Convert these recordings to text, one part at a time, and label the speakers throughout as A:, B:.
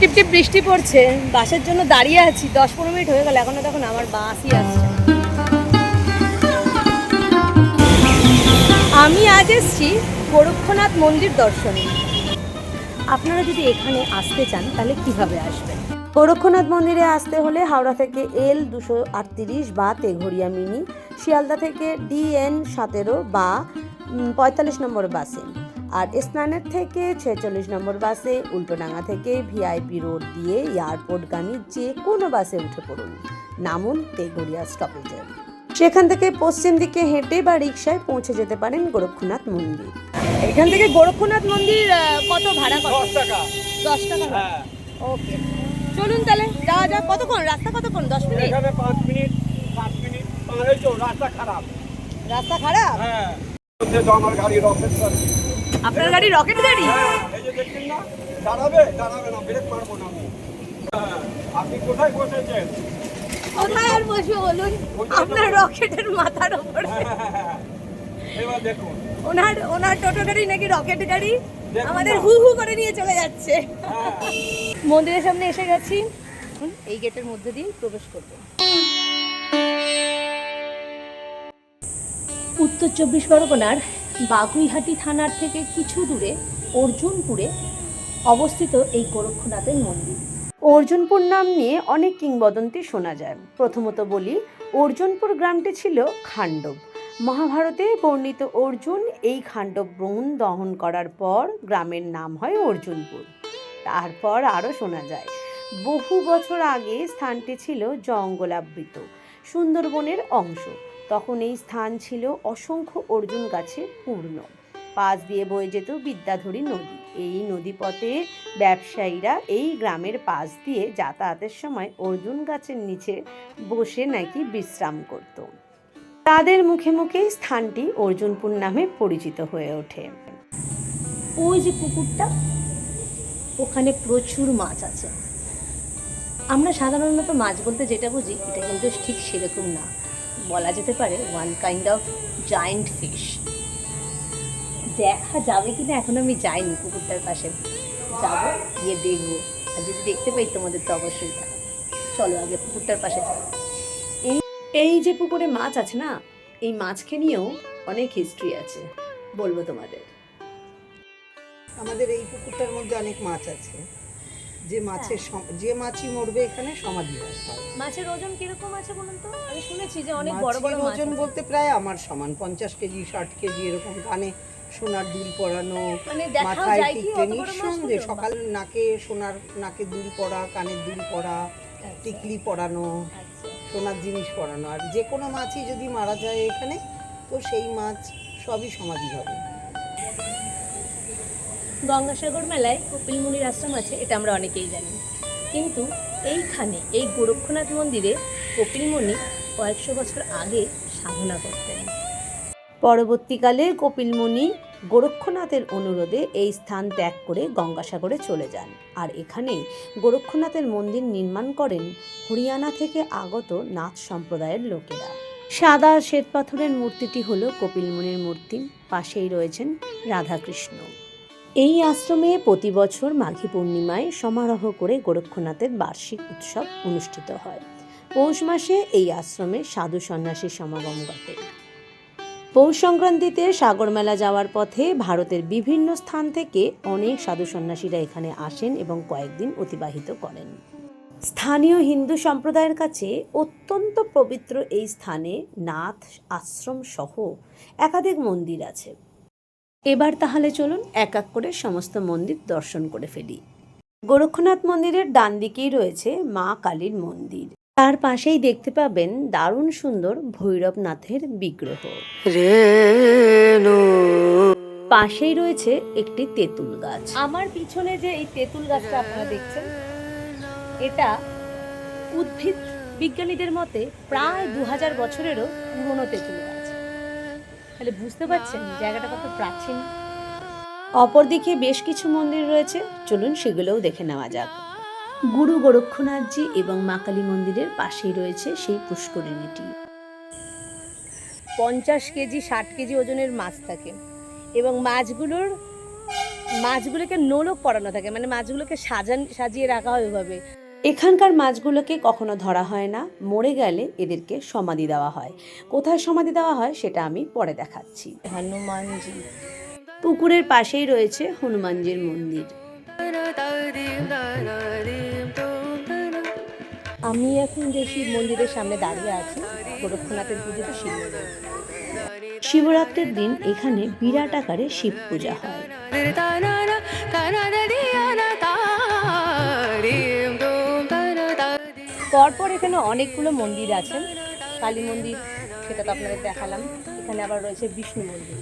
A: টিপ বৃষ্টি পড়ছে, বাসের জন্য দাঁড়িয়ে আছি। 10-15 মিনিট হয়ে গেল, এখনো দেখুন আমার বাসই আসছে। আমি আজ এসেছি গোরক্ষনাথ মন্দির দর্শনে। আপনারা যদি এখানে আসতে চান তাহলে কিভাবে আসবেন? গোরক্ষনাথ মন্দিরে আসতে হলে হাওড়া থেকে L238 বা তেঘরিয়া মিনি, শিয়ালদা থেকে DN17 বা 45 নম্বর বাসে, আর স্নানের থেকে 46 নম্বর বাসে, উল্টোডাঙ্গা থেকে VIP রোড দিয়ে এয়ারপোর্টগামী যে কোনো বাসে উঠে পড়ুন, নামুন তেঘরিয়া স্টপেজে। সেখান থেকে পশ্চিম দিকে হেঁটে বা রিক্সায় পৌঁছে যেতে পারেন গোরক্ষনাথ মন্দির। এখান থেকে গোরক্ষনাথ মন্দির কত ভাড়া?
B: 10 টাকা।
A: 10 টাকা?
B: হ্যাঁ।
A: ওকে, চলুন তাহলে যাওয়া যাক। কতক্ষণ রাস্তা? কতক্ষণ? 10 মিনিট?
B: এখানে 5 মিনিট 7 মিনিট পারে তো। রাস্তা খারাপ।
A: রাস্তা খারাপ?
B: হ্যাঁ, মধ্যে তো আমার গাড়ি রকেট সার্ভিস।
A: আপনার গাড়ি রকেট গাড়ি?
B: হ্যাঁ, এই যে দেখছেন না, দাঁড়াবে না, ব্রেক মারবো না আমি। হ্যাঁ, আপনি কোথায় বসেছেন?
A: কোথায় আর বসবো বলুন? আপনার রকেটের মাথার উপরে।
B: এবার দেখুন,
A: ওনার টোটো গাড়ি নাকি রকেট গাড়ি
B: দেখুন
A: আমাদের
B: না।
A: হু হু করে নিয়ে চলে যাচ্ছে।
B: হ্যাঁ,
A: মন্দিরের সামনে এসে গেছি, এই গেটের মধ্যে দিয়ে প্রবেশ করব। উত্তর 24 পরগনার বাগুইহাটি থানার থেকে কিছু দূরে অর্জুনপুরে অবস্থিত এই গোরক্ষনাথের মন্দির। অর্জুনপুর নাম নিয়ে অনেক কিংবদন্তি শোনা যায়। প্রথমত বলি, অর্জুনপুর গ্রামটি ছিল খাণ্ডব। মহাভারতে বর্ণিত অর্জুন এই খাণ্ডব ব্রণ দহন করার পর গ্রামের নাম হয় অর্জুনপুর। তারপর আরও শোনা যায়, বহু বছর আগে স্থানটি ছিল জঙ্গলাবৃত সুন্দরবনের অংশ। তখন এই স্থান ছিল অসংখ্য অর্জুন গাছে পূর্ণ। পাশ দিয়ে বয়ে যেত বিদ্যাধরী নদী। এই নদীপথে ব্যবসায়ীরা এই গ্রামের পাশ দিয়ে যাতায়াতের সময় অর্জুন গাছের নিচে বসে নাকি বিশ্রাম করত। তাদের মুখে মুখে স্থানটি অর্জুনপুর নামে পরিচিত হয়ে ওঠে। ওই যে পুকুরটা, ওখানে প্রচুর মাছ আছে। আমরা সাধারণত মাছ বলতে যেটা বুঝি, এটা কিন্তু ঠিক সেরকম না। বলা যেতে পারে one kind of giant fish. দেখা যাবে কিনা এখন আমি যাইনি পুকুরটার পাশে, যাবো, গিয়ে দেখবো, আর যদি দেখতে পাই তোমাদের তো অবশ্যই দেখাবো। চলো আগে পুকুরটার পাশে যাবো। এই যে পুকুরে মাছ আছে না, এই মাছকে নিয়েও অনেক হিস্ট্রি আছে, বলবো তোমাদের।
C: আমাদের এই পুকুরটার মধ্যে অনেক মাছ আছে, যে মাছের যে মাছই মরবে এখানে সমাধি হয়।
A: মাছের ওজন কিরকম আছে বলুন তো? আমি শুনেছি যে অনেক বড় বড়
C: মাছের
A: মাছ
C: ওজন
A: আছে।
C: বলতে প্রায় আমার সমান, 50 কেজি 60 কেজি এরকম। কানে সোনার দুল পরানো,
A: মানে দেখাও
C: মাথায়
A: যায় কি
C: টিকতে,
A: অত বড় মাছ
C: নিঃসন্দেহে
A: গুলো?
C: সকাল নাকে সোনার নাকে দুল পরা, কানের দুল পরা, টিকলি পরানো,
A: আচ্ছা।
C: সোনার জিনিস পরানো। আর যে কোনো মাছই যদি মারা যায় এখানে, তো সেই মাছ সবই সমাধি হবে।
A: গঙ্গাসাগর মেলায় কপিল মুনির আশ্রম আছে, এটা আমরা অনেকেই জানি। কিন্তু এইখানে এই গোরক্ষনাথ মন্দিরে কপিল মুনি কয়েকশো বছর আগে সাধনা করতেন। পরবর্তীকালে কপিল মুনি গোরক্ষনাথের অনুরোধে এই স্থান ত্যাগ করে গঙ্গাসাগরে চলে যান, আর এখানে গোরক্ষনাথের মন্দির নির্মাণ করেন হরিয়ানা থেকে আগত নাথ সম্প্রদায়ের লোকেরা। সাদা শ্বেতপাথরের মূর্তিটি হলো কপিল মুনির মূর্তি, পাশেই রয়েছেন রাধাকৃষ্ণ। এই আশ্রমে প্রতি বছর মাঘী পূর্ণিমায় সমারোহ করে গোরক্ষনাথের বার্ষিক উৎসব অনুষ্ঠিত হয়। পৌষ মাসে এই আশ্রমে সাধু সন্ন্যাসীর সমাগম ঘটে। পৌষ সংক্রান্তিতে সাগর মেলা যাওয়ার পথে ভারতের বিভিন্ন স্থান থেকে অনেক সাধু সন্ন্যাসীরা এখানে আসেন এবং কয়েকদিন অতিবাহিত করেন। স্থানীয় হিন্দু সম্প্রদায়ের কাছে অত্যন্ত পবিত্র এই স্থানে নাথ আশ্রম সহ একাধিক মন্দির আছে। এবার তাহলে চলুন এক এক করে সমস্ত মন্দির দর্শন করে ফেলি। গোরক্ষনাথ মন্দিরের ডান দিকেই রয়েছে মা কালীর মন্দির। তার পাশেই দেখতে পাবেন দারুণ সুন্দর ভৈরবনাথের বিগ্রহ। পাশেই রয়েছে একটি তেঁতুল গাছ। আমার পিছনে যে এই তেঁতুল গাছটা আপনারা দেখছেন, এটা উদ্ভিদ বিজ্ঞানীদের মতে প্রায় 2000 বছরেরও পুরনো তেঁতুল গাছ। তাহলে বুঝতে পারছেন জায়গাটা কত প্রাচীন। অপরদিকে বেশ কিছু মন্দির রয়েছে, চলুন সেগুলোও দেখে নেওয়া যাক। গুরু গোরক্ষনাথজি এবং মা কালী মন্দিরের পাশেই রয়েছে সেই পুষ্করিণীটি। 50 কেজি 60 কেজি ওজনের মাছ থাকে এবং মাছগুলোর মাছগুলোকে নোলক পরানো থাকে, মানে মাছগুলোকে সাজিয়ে রাখা হয় ওইভাবে।
D: এখানকার মাছগুলোকে কখনো ধরা হয় না, মরে গেলে এদেরকে সমাধি দেওয়া হয়। কোথায় সমাধি দেওয়া হয় সেটা আমি পরে দেখাচ্ছি।
A: হনুমানজি
D: পুকুরের পাশেই রয়েছে হনুমানজির মন্দির।
A: আমি এখন যে শিব মন্দিরের সামনে দাঁড়িয়ে আছি, গোরক্ষনাথের পুজো তো শিব মন্দির।
D: শিবরাত্রির দিন এখানে বিরাট আকারে শিব পূজা হয়।
A: পরপর এখানে অনেকগুলো মন্দির আছে। কালী মন্দির, সেটা তো আপনাদের দেখালাম। এখানে আবার রয়েছে বিষ্ণু মন্দির।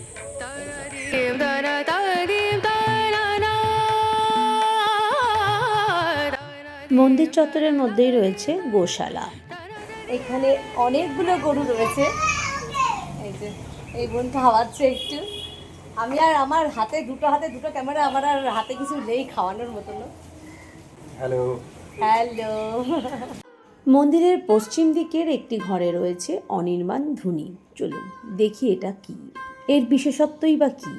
D: মন্দির চত্বরের মধ্যেই রয়েছে গোশালা।
A: এখানে অনেকগুলো গরু রয়েছে। এই যে এই বোন খাওয়াচ্ছে একটু। আমি আর আমার হাতে দুটো ক্যামেরা, আমার আর হাতে কিছু নেই খাওয়ানোর মতো।
B: হ্যালো।
A: হ্যালো।
D: মন্দিরের পশ্চিম দিকের একটি ঘরে রয়েছে অনির্বাণ ধুনি। চলুন দেখি এটা কি, এর বিশেষত্বই বা কি।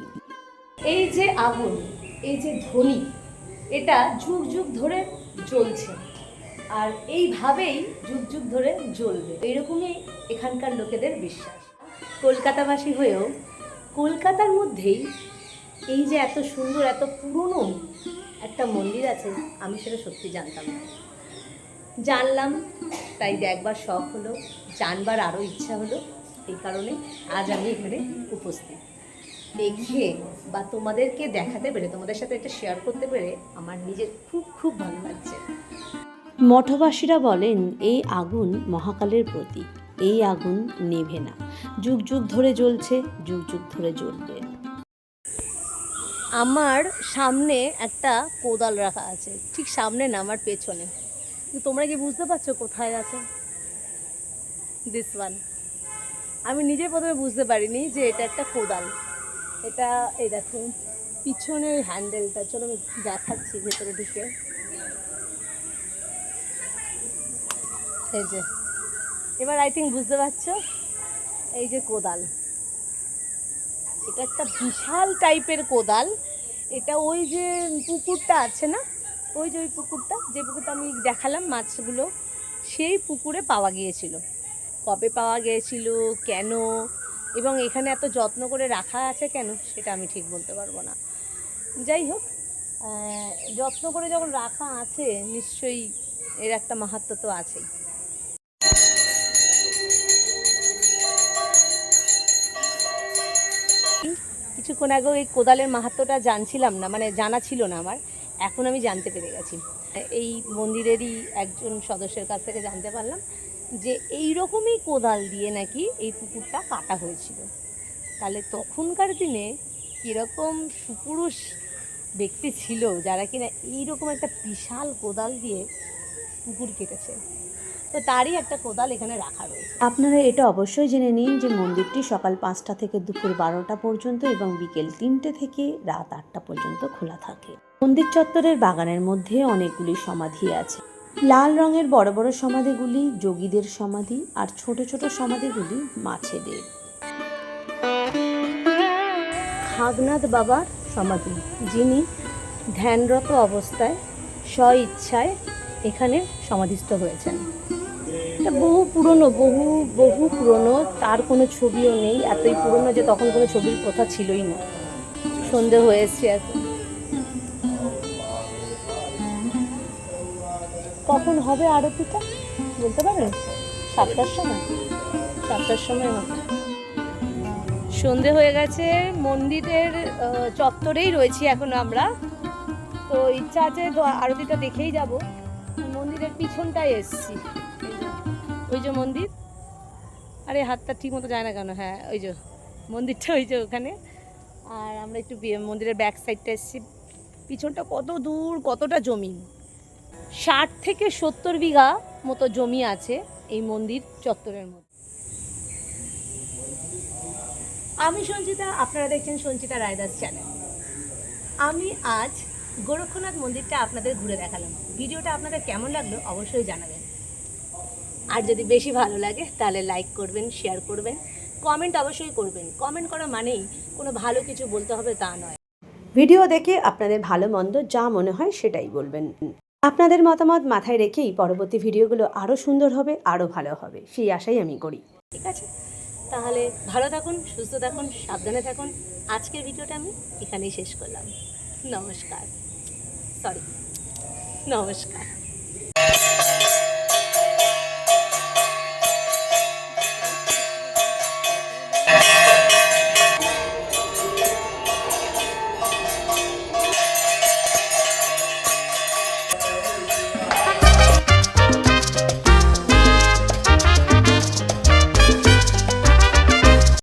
A: এই যে আগুন, এই যে ধ্বনি, এটা যুগ যুগ ধরে জ্বলছে, আর এইভাবেই যুগ যুগ ধরে জ্বলবে, এইরকমই এখানকার লোকেদের বিশ্বাস। কলকাতাবাসী হয়েও কলকাতার মধ্যেই এই যে এত সুন্দর, এত পুরনো একটা মন্দির আছে, আমি সেটা সত্যি জানতাম না। জানলাম, তাই দেখবার শখ হলো, জানবার আরও ইচ্ছা হলো। এই কারণে আজ আমি এখানে উপস্থিত। দেখে বা তোমাদেরকে দেখাতে পেরে, তোমাদের সাথে এটা শেয়ার করতে পেরে আমার নিজের খুব খুব ভালো লাগছে।
D: মঠবাসীরা বলেন এই আগুন মহাকালের প্রতীক। এই আগুন নেভে না, যুগ যুগ ধরে জ্বলছে, যুগ যুগ ধরে জ্বলবে।
A: আমার সামনে একটা কোদাল রাখা আছে, ঠিক সামনে না, আমার পেছনে। কিন্তু তোমরা কি বুঝতে পারছো কোথায় আছে? This one. আমি নিজে প্রথমে বুঝতে পারিনি যে এটা একটা কোদাল। এটা এই দেখো পিছনের হ্যান্ডেলটা, চলো আমি দেখাচ্ছি ভেতরে ঢুকে। এই যে এবার আই থিঙ্ক বুঝতে পারছো, এই যে কোদাল, এটা একটা বিশাল টাইপের কোদাল। এটা ওই যে পুকুরটা আছে না, ওই যে ওই পুকুরটা, যে পুকুরটা আমি দেখালাম মাছগুলো, সেই পুকুরে পাওয়া গিয়েছিল। কবে পাওয়া গিয়েছিল, কেন, এবং এখানে এত যত্ন করে রাখা আছে কেন, সেটা আমি ঠিক বলতে পারবো না। যাই হোক, যত্ন করে যখন রাখা আছে, নিশ্চয়ই এর একটা মাহাত্ম্য তো আছেই। কিছুক্ষণ আগেও এই কোদালের মাহাত্ম্যটা জানছিলাম না, মানে জানা ছিল না আমার, এখন আমি জানতে পেরে গেছি। এই মন্দিরেরই একজন সদস্যের কাছ থেকে জানতে পারলাম যে এই রকমই কোদাল দিয়ে নাকি এই পুকুরটা কাটা হয়েছিল। তাহলে তখনকার দিনে কীরকম সুপুরুষ ব্যক্তি ছিল যারা কিনা এইরকম একটা বিশাল কোদাল দিয়ে পুকুর কেটেছে। তো তারই একটা কোদাল এখানে রাখা রয়েছে।
D: আপনারা এটা অবশ্যই জেনে নিন যে মন্দিরটি সকাল 5টা থেকে দুপুর 12টা পর্যন্ত এবং বিকেল 3টে থেকে রাত 8টা পর্যন্ত খোলা থাকে। মন্দির চত্বরের বাগানের মধ্যে অনেকগুলি সমাধি আছে। লাল রঙের বড় বড় সমাধিগুলি যোগীদের সমাধি, আর ছোট ছোট সমাধিগুলি মাছেদের।
A: খাগনাথ বাবার সমাধি, যিনি ধ্যানরত অবস্থায় স্ব ইচ্ছায় এখানে সমাধিস্থ হয়েছেন। এটা বহু পুরনো, বহু পুরনো, তার কোনো ছবিও নেই। এতই পুরনো যে তখন কোনো ছবির প্রথা ছিলই না। সন্ধে হয়েছে এখন, কখন হবে আরতিটা বলতে পারেন? 7টার সময়, 7টার সময় হবে। সন্ধে হয়ে গেছে, মন্দিরের চত্বরেই রয়েছি এখন আমরা। তো ইচ্ছা আছে তো আরতিটা দেখেই যাব। মন্দিরের পিছনটায় এসছি, ওই যে মন্দির। আরে হাতটা ঠিক মতো যায় না কেন? হ্যাঁ, ওই যে মন্দিরটা, ওই যে ওখানে। আর আমরা একটু মন্দিরের ব্যাক সাইডটা এসছি। পিছনটা কত দূর, কতটা জমি, 60 থেকে 70 বিঘা মতো জমি আছে এই মন্দির চত্বরের মধ্যে। আমি সঞ্চিতা, আপনারা দেখছেন সঞ্চিতা রায়দাস চ্যানেল। আমি আজ গোরক্ষনাথ মন্দিরটা আপনাদের ঘুরে দেখালাম। ভিডিওটা আপনাদের কেমন লাগলো অবশ্যই জানাবেন। আর যদি বেশি ভালো লাগে তাহলে লাইক করবেন, শেয়ার করবেন, কমেন্ট অবশ্যই করবেন। কমেন্ট করা মানেই কোনো ভালো কিছু বলতে হবে তা নয়।
D: ভিডিও দেখে আপনাদের ভালো মন্দ যা মনে হয় সেটাই বলবেন। আপনাদের মতামত মাথায় রেখেই পরবর্তী ভিডিওগুলো আরও সুন্দর হবে, আরও ভালো হবে, সেই আশাই আমি করি।
A: ঠিক আছে, তাহলে ভালো থাকুন, সুস্থ থাকুন, সাবধানে থাকুন। আজকের ভিডিওটা আমি এখানেই শেষ করলাম। নমস্কার। নমস্কার।